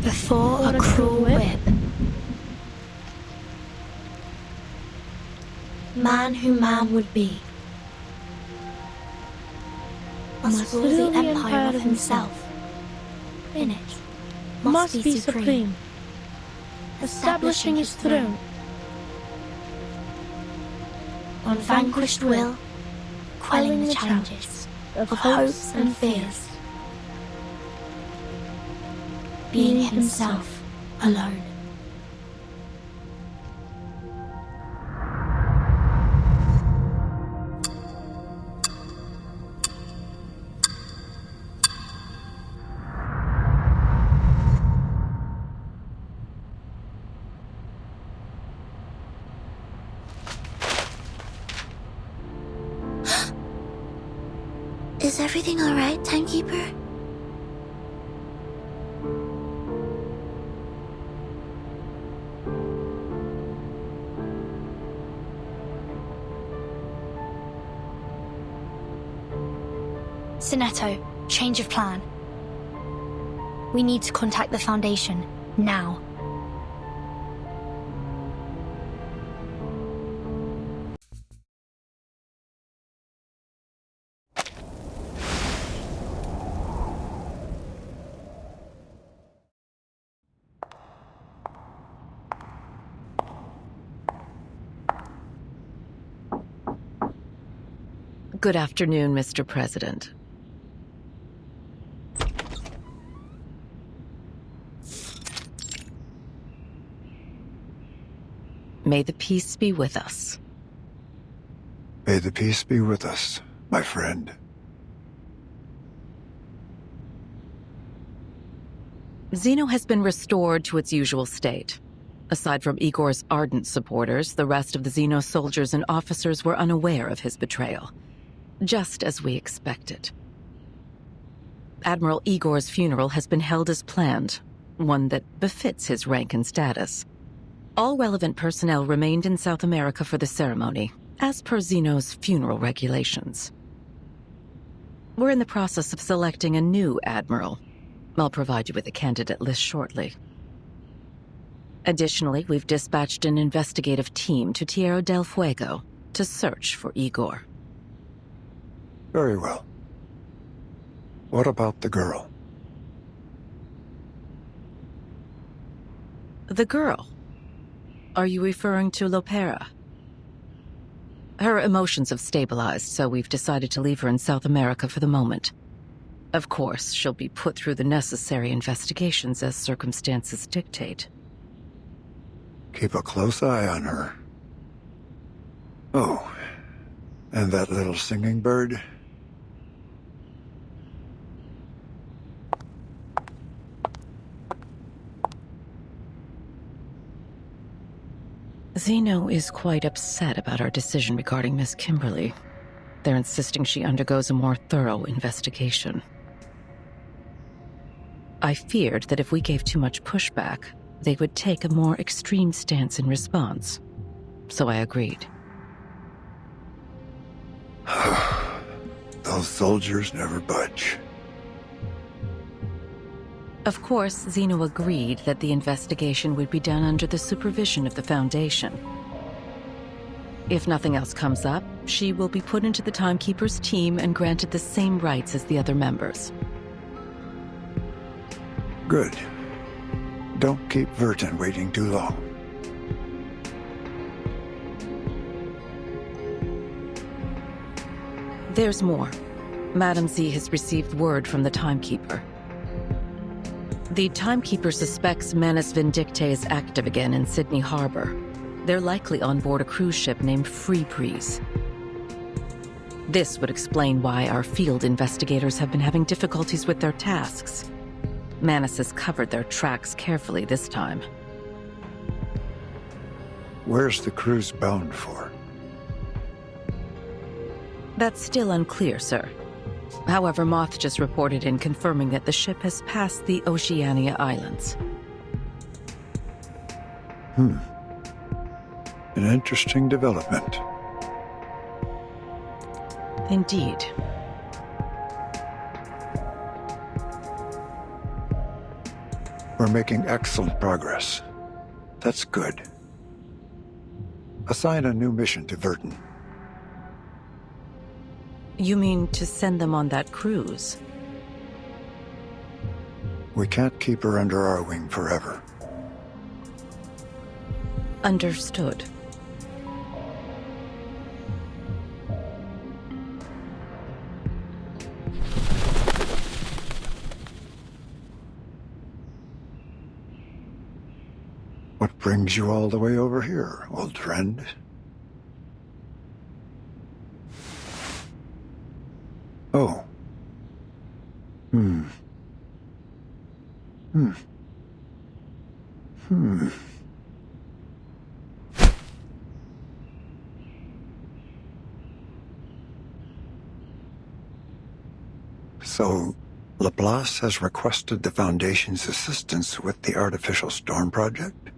Before a cruel whip, man who man would be. must rule the empire of himself. In it, must be supreme, establishing his throne. On vanquished will, quelling the challenges of hopes and fears. Being himself alone. Is everything alright, Timekeeper? Sinetto, change of plan. We need to contact the Foundation, now. Good afternoon, Mr. President. May the peace be with us. May the peace be with us, my friend. Xeno has been restored to its usual state. Aside from Igor's ardent supporters, the rest of the Xeno soldiers and officers were unaware of his betrayal. Just as we expected. Admiral Igor's funeral has been held as planned, one that befits his rank and status. All relevant personnel remained in South America for the ceremony, as per Xeno's funeral regulations. We're in the process of selecting a new admiral. I'll provide you with a candidate list shortly. Additionally, we've dispatched an investigative team to Tierra del Fuego to search for Igor. Very well. What about the girl? The girl? Are you referring to Lopera? Her emotions have stabilized, so we've decided to leave her in South America for the moment. Of course, she'll be put through the necessary investigations as circumstances dictate. Keep a close eye on her. Oh, and that little singing bird? Xeno is quite upset about our decision regarding Miss Kimberly. They're insisting she undergoes a more thorough investigation. I feared that if we gave too much pushback, they would take a more extreme stance in response. So I agreed. Those soldiers never budge. Of course, Xeno agreed that the investigation would be done under the supervision of the Foundation. If nothing else comes up, she will be put into the Timekeeper's team and granted the same rights as the other members. Good. Don't keep Vertin waiting too long. There's more. Madam Z has received word from the Timekeeper. The Timekeeper suspects Manus Vindicte is active again in Sydney Harbor. They're likely on board a cruise ship named Free Breeze. This would explain why our field investigators have been having difficulties with their tasks. Manus has covered their tracks carefully this time. Where's the cruise bound for? That's still unclear, sir. However, Moth just reported in confirming that the ship has passed the Oceania Islands. An interesting development. Indeed. We're making excellent progress. That's good. Assign a new mission to Vertin. You mean to send them on that cruise? We can't keep her under our wing forever. Understood. What brings you all the way over here, old friend? Oh. So, Laplace has requested the Foundation's assistance with the Artificial Storm Project?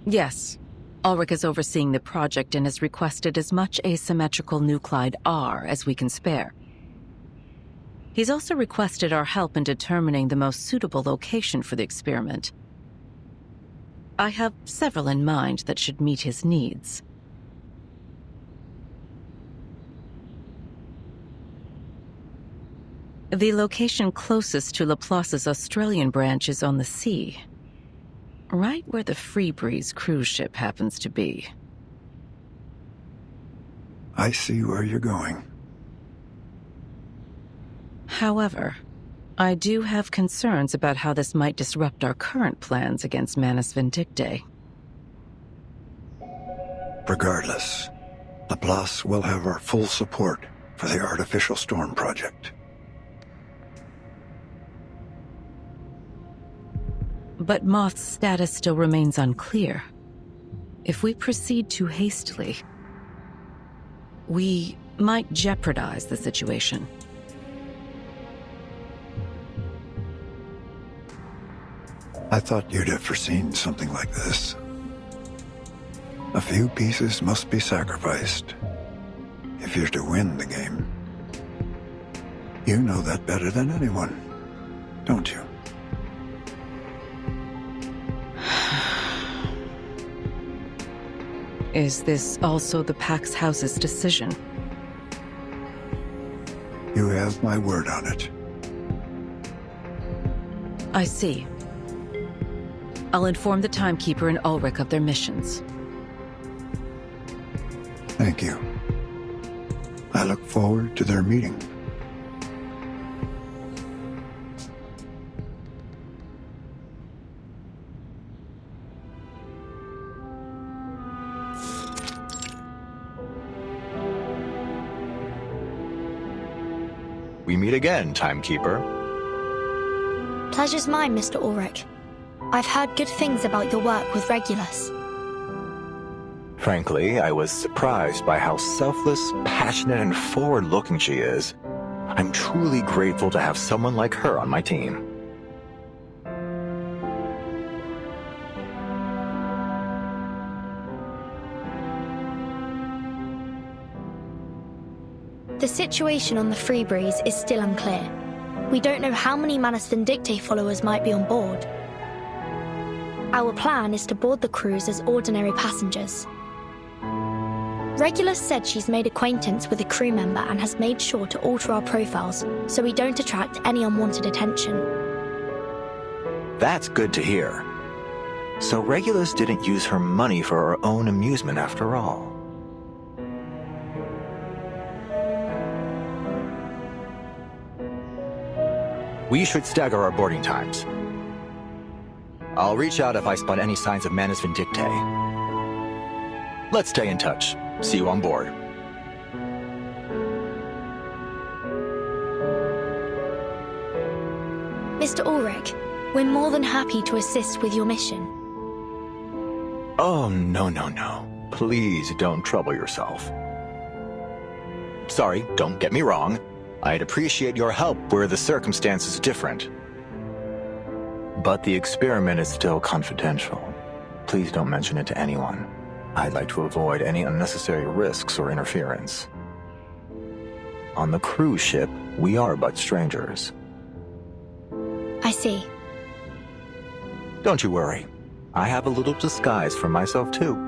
Yes. Ulrich is overseeing the project and has requested as much asymmetrical nuclide R as we can spare. He's also requested our help in determining the most suitable location for the experiment. I have several in mind that should meet his needs. The location closest to Laplace's Australian branch is on the sea, right where the Freebreeze cruise ship happens to be. I see where you're going. However, I do have concerns about how this might disrupt our current plans against Manus Vindictae. Regardless, Laplace will have our full support for the Artificial Storm Project. But Moth's status still remains unclear. If we proceed too hastily, we might jeopardize the situation. I thought you'd have foreseen something like this. A few pieces must be sacrificed if you're to win the game. You know that better than anyone, don't you? Is this also the Pax House's decision? You have my word on it. I see. I'll inform the Timekeeper and Ulrich of their missions. Thank you. I look forward to their meeting. We meet again, Timekeeper. Pleasure's mine, Mr. Ulrich. I've heard good things about your work with Regulus. Frankly, I was surprised by how selfless, passionate, and forward-looking she is. I'm truly grateful to have someone like her on my team. The situation on the Freebreeze is still unclear. We don't know how many Manus Vindictae followers might be on board. Our plan is to board the cruise as ordinary passengers. Regulus said she's made acquaintance with a crew member and has made sure to alter our profiles so we don't attract any unwanted attention. That's good to hear. So Regulus didn't use her money for her own amusement after all. We should stagger our boarding times. I'll reach out if I spot any signs of Manus Vindictae. Let's stay in touch. See you on board. Mr. Ulrich, we're more than happy to assist with your mission. Oh, no. Please don't trouble yourself. Sorry, don't get me wrong. I'd appreciate your help were the circumstances different. But the experiment is still confidential. Please don't mention it to anyone. I'd like to avoid any unnecessary risks or interference. On the cruise ship, we are but strangers. I see. Don't you worry. I have a little disguise for myself too.